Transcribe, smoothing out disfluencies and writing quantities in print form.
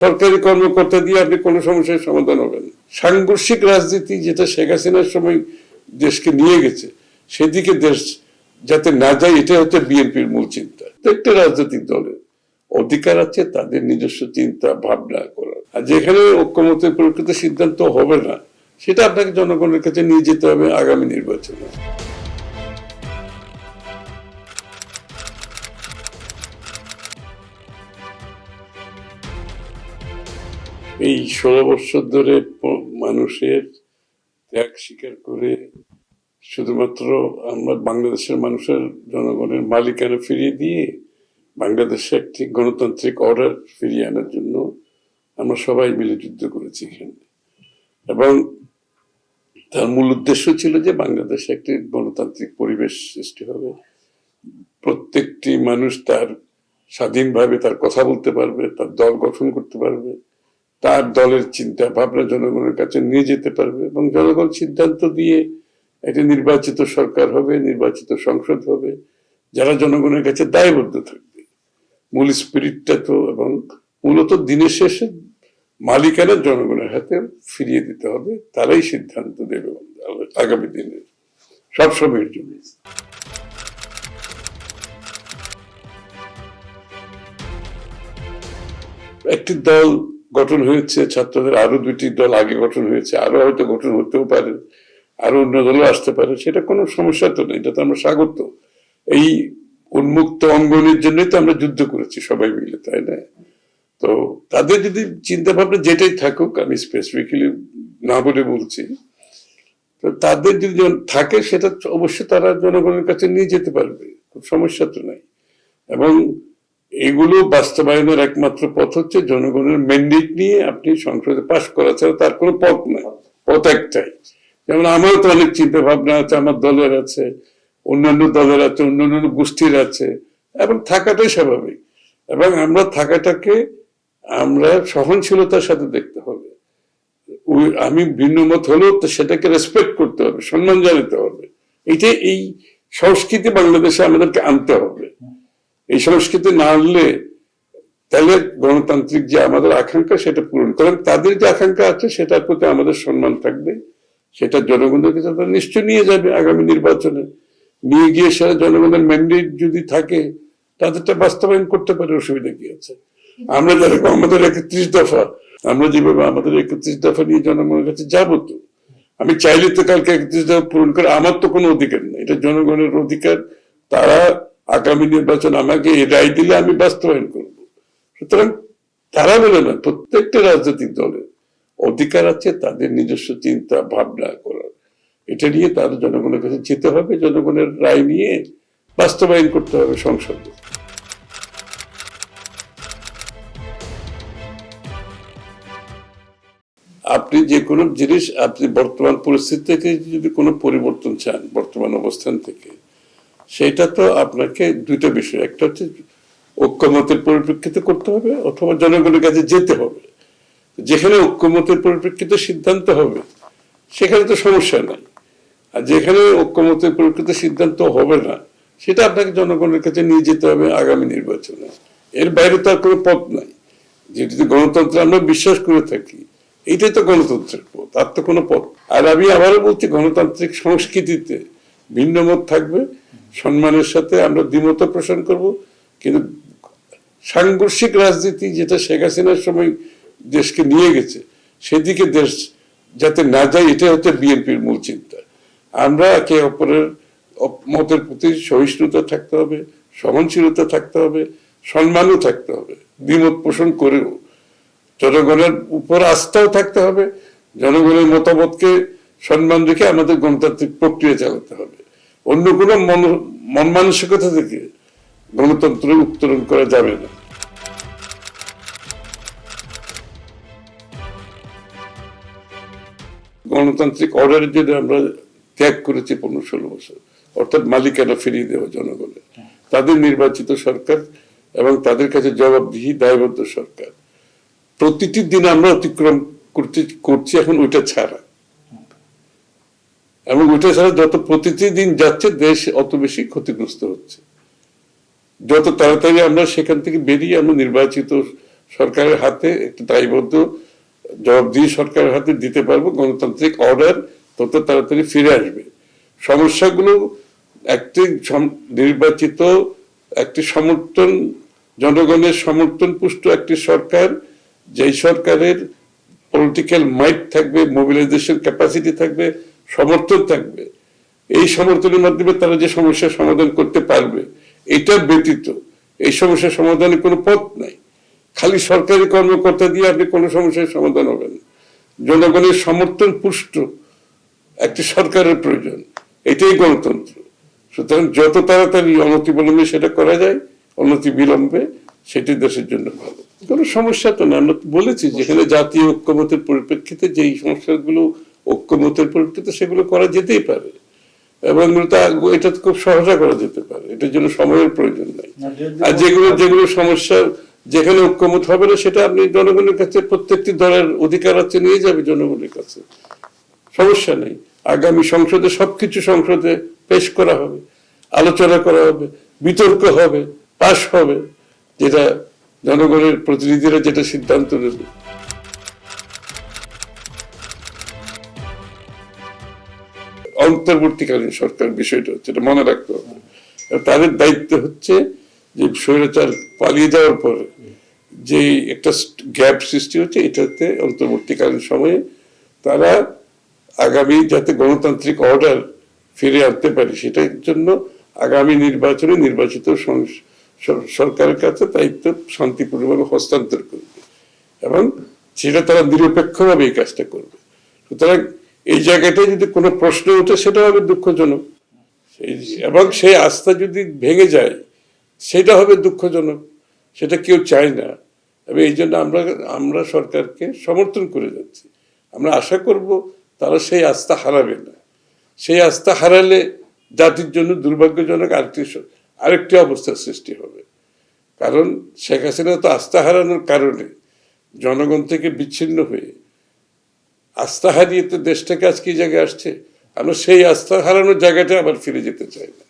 সরকারি কর্মকর্তা দিয়ে আপনি কোনো সমস্যার সমাধান হবে না। সাংঘর্ষিক রাজনীতি যেটা শেখ হাসিনার সময় দেশকে নিয়ে গেছে, সেদিকে দেশ যাতে না যায়, এটা হচ্ছে বিএনপির মূল চিন্তা। প্রত্যেকটা রাজনৈতিক দলের অধিকার আছে তাদের নিজস্ব চিন্তা ভাবনা করার, আর যেখানে ঐক্যমতের প্রকৃত সিদ্ধান্ত হবে না, সেটা আপনাকে জনগণের কাছে নিয়ে যেতে হবে আগামী নির্বাচনে। এই 16 বছর ধরে মানুষের ত্যাগ স্বীকার করে শুধুমাত্র আমরা বাংলাদেশের মানুষের জনগণের মালিকানা ফিরিয়ে দিয়ে বাংলাদেশে একটি গণতান্ত্রিক অর্ডার ফিরিয়ে আনার জন্য আমরা সবাই মিলে যুদ্ধ করেছি এখানে, এবং তার মূল উদ্দেশ্য ছিল যে বাংলাদেশে একটি গণতান্ত্রিক পরিবেশ সৃষ্টি হবে, প্রত্যেকটি মানুষ তার স্বাধীনভাবে তার কথা বলতে পারবে, তার দল গঠন করতে পারবে, তার দলের চিন্তা ভাবনা জনগণের কাছে নিয়ে যেতে পারবে, এবং জনগণ সিদ্ধান্ত দিয়ে একটি নির্বাচিত সরকার হবে, নির্বাচিত সংসদ হবে, যারা জনগণের কাছে দায়বদ্ধ থাকবে। মূল স্পিরিটটা তো, এবং মূলত দিনের শেষে মালিকানা জনগণের হাতে ফিরিয়ে দিতে হবে, তারাই সিদ্ধান্ত দেবে আগামী দিনের সবসময়ের জন্য। একটি দল গঠন হয়েছে, ছাত্রদের আরো দুটি দল আগে গঠন হয়েছে, আরো হয়তো গঠন হতেও পারে, আরো অন্য দলও আসতে পারে, সেটা কোনো সমস্যা তো নেই, এটা তো আমরা স্বাগত। এই উন্মুক্ত অঙ্গনের জন্যই তো আমরা যুদ্ধ করেছি সবাই মিলে, তাই না? তো তাদের যদি চিন্তা ভাবনা যেটাই থাকুক, আমি স্পেসিফিক্যালি না বলে বলছি, তো তাদের যদি থাকে সেটা অবশ্যই তারা জনগণের কাছে নিয়ে যেতে পারবে, খুব সমস্যা তো নাই। এবং এগুলো বাস্তবায়নের একমাত্র পথ হচ্ছে জনগণের ম্যান্ডেট নিয়ে আপনি সংসদে পাশ করা ছাড়া তার কোনো পথ নাই, পথ একটাই। যেমন আমারও তো অনেক চিন্তা ভাবনা আছে, আমার দলের আছে, অন্যান্য দলের আছে, অন্যান্য গোষ্ঠীর আছে, এবং থাকাটাই স্বাভাবিক। এবং আমরা থাকাটাকে আমরা সহনশীলতার সাথে দেখতে হবে। আমি ভিন্ন মত হলেও তো সেটাকে রেসপেক্ট করতে হবে, সম্মান জানাতে হবে। এইটাই এই সংস্কৃতি বাংলাদেশে আমাদেরকে আনতে হবে। এই সংস্কৃতি না আনলে তাহলে গণতান্ত্রিক যে আমাদের আকাঙ্ক্ষা সেটা পূরণ করেন, তাদের যে আকাঙ্ক্ষা আছে সেটার প্রতি আমাদের সম্মান থাকবে, সেটা জনগণের কাছে তারা নিশ্চয় নিয়ে যাবে আগামী নির্বাচনে। নিয়ে গিয়ে সেটা জনগণের ম্যান্ডেট যদি থাকে তাদেরটা বাস্তবায়ন করতে পারে, অসুবিধা কি আছে? আমরা যেরকম আমাদের 31 দফা, আমরা যেভাবে আমাদের 31 দফা নিয়ে জনগণের কাছে যাবো, তো আমি চাইলে তো কালকে 31 দফা পূরণ করে আমার তো কোনো অধিকার নেই, এটা জনগণের অধিকার। তারা আগামী নির্বাচন আমাকে এই রায় দিলে আমি বাস্তবায়ন করব। সুতরাং তারা বলে না, প্রত্যেকটা রাজনৈতিক দলের অধিকার আছে তাদের নিজস্ব চিন্তা ভাবনা করার, এটা নিয়ে তাদের জনগণের কাছে যেতে হবে, জনগণের রায় নিয়ে বাস্তবায়ন করতে হবে সংসদে। আপনি যে কোনো জিনিস, আপনি বর্তমান পরিস্থিতি থেকে যদি কোনো পরিবর্তন চান বর্তমান অবস্থান থেকে, সেটা তো আপনাকে দুইটা বিষয়, একটা হচ্ছে ঐক্যমতের পরিপ্রেক্ষিতে করতে হবে, অথবা জনগণের কাছে যেতে হবে। যেখানে ঐক্যমতের পরিপ্রেক্ষিতে সিদ্ধান্ত হবে সেখানে তো সমস্যা নাই, আর যেখানে ঐক্যমতের পরিপ্রেক্ষিতে সিদ্ধান্ত হবে না, সেটা আপনাকে জনগণের কাছে নিয়ে যেতে হবে আগামী নির্বাচনে। এর বাইরে তো আর কোনো পথ নাই। যেটি গণতন্ত্রে আমরা বিশ্বাস করে থাকি, এইটাই তো গণতন্ত্রের পথ, আর তো কোনো পথ। আর আমি আবারও বলছি, গণতান্ত্রিক সংস্কৃতিতে ভিন্ন মত থাকবে, সম্মানের সাথে আমরা দ্বিমত পোষণ করব, কিন্তু সাংঘর্ষিক রাজনীতি যেটা শেখ হাসিনার সময় দেশকে নিয়ে গেছে, সেদিকে দেশ যাতে না যায়, এটা হচ্ছে বিএনপির মূল চিন্তা। আমরা একে অপরের মতের প্রতি সহিষ্ণুতা থাকতে হবে, সহনশীলতা থাকতে হবে, সম্মানও থাকতে হবে, দ্বিমত পোষণ করেও জনগণের উপর আস্থাও থাকতে হবে, জনগণের মতামতকে সম্মান রেখে আমাদের গণতান্ত্রিক প্রক্রিয়া চালাতে হবে। অন্য কোনো মন মানসিকতা থেকে গণতন্ত্র উত্তরণ করা যাবে না। গণতান্ত্রিক অর্ডারের জন্য আমরা ত্যাগ করেছি 15-16 বছর, অর্থাৎ মালিকানা ফিরিয়ে দেওয়া জনগণের, তাদের নির্বাচিত সরকার এবং তাদের কাছে জবাবদিহি দায়বদ্ধ সরকার। প্রতিটি দিন আমরা অতিক্রম করছি এখন ওইটা ছাড়া, এবং ওইটা ছাড়া যত প্রতিটি দিন যাচ্ছে দেশ অত বেশি ক্ষতিগ্রস্ত হচ্ছে। যত তাড়াতাড়ি আমরা সেখান থেকে বেরিয়ে আমরা নির্বাচিত সরকারের হাতে একটি দায়বদ্ধ জবাবদিহি সরকারের হাতে দিতে পারবো, গণতান্ত্রিক অর্ডার তত তাড়াতাড়ি ফিরে আসবে। সমস্যাগুলো একটি নির্বাচিত একটি সমর্থন, জনগণের সমর্থন পুষ্ট একটি সরকার, যেই সরকারের পলিটিক্যাল মাইট থাকবে, মোবিলাইজেশন ক্যাপাসিটি থাকবে, সমর্থন থাকবে, এই সমর্থনের মাধ্যমে তারা যে সমস্যার সমাধান করতে পারবে, এটা ব্যতীত এই সমস্যার সমাধানের কোনো পথ নাই। খালি সরকারি কর্মকর্তা দিয়ে আপনি কোনো সমস্যার সমাধান হবে না। জনগণের সমর্থন পুষ্ট একটি সরকারের প্রয়োজন, এটাই গণতন্ত্র। সুতরাং যত তাড়াতাড়ি অনতি বিলম্বে সেটা করা যায়, অনতি বিলম্বে সেটি দেশের জন্য ভালো। কোনো সমস্যা তো না, আমরা বলেছি যেখানে জাতীয় ঐক্যমতের পরিপ্রেক্ষিতে যেই সমস্যাগুলো ঐক্যমতের পরিপ্রেক্ষিতে সেগুলো করা যেতেই পারে, এবং এটা খুব সহজে করা যেতে পারে, এটার জন্য সময়ের প্রয়োজন নাই। আর যেগুলো সমস্যা যেখানে ঐক্যমত হবে না, সেটা আপনি জনগণের কাছে, প্রত্যেকটি দলের অধিকার আছে, নিয়ে যাবে জনগণের কাছে, সমস্যা নেই। আগামী সংসদে সবকিছু সংসদে পেশ করা হবে, আলোচনা করা হবে, বিতর্ক হবে, পাশ হবে, যেটা জনগণের প্রতিনিধিরা যেটা সিদ্ধান্ত নেবে। অন্তর্বর্তীকালীন সরকার বিষয়টা হচ্ছে, এটা মনে রাখতে হবে। তাদের দায়িত্ব হচ্ছে যে স্বৈরাচার পালিয়ে যাওয়ার পরে যে একটা গ্যাপ সৃষ্টি হচ্ছে, এটাতে অন্তর্বর্তীকালীন সময়ে তারা আগামী যাতে গণতান্ত্রিক অর্ডার ফিরে আনতে পারে, সেটার জন্য আগামী নির্বাচনে নির্বাচিত সরকারের কাছে দায়িত্ব শান্তিপূর্ণভাবে হস্তান্তর করবে, এবং সেটা তারা নিরপেক্ষভাবে এই কাজটা করবে। সুতরাং এই জায়গাটায় যদি কোনো প্রশ্ন ওঠে, সেটা হবে দুঃখজনক, এবং সেই আস্থা যদি ভেঙে যায়, সেটা হবে দুঃখজনক, সেটা কেউ চায় না। এবং এই জন্য আমরা সরকারকে সমর্থন করে যাচ্ছি। আমরা আশা করব তারা সেই আস্থা হারাবে না। সেই আস্থা হারালে জাতির জন্য দুর্ভাগ্যজনক আরেকটি অবস্থার সৃষ্টি হবে। কারণ শেখ হাসিনা তো আস্থা হারানোর কারণে জনগণ থেকে বিচ্ছিন্ন হয়ে আস্থা হারিয়ে তো দেশটাকে আজকে এই জায়গায় আসছে। আমরা সেই আস্থা হারানোর জায়গাটা আবার ফিরে যেতে চাই না।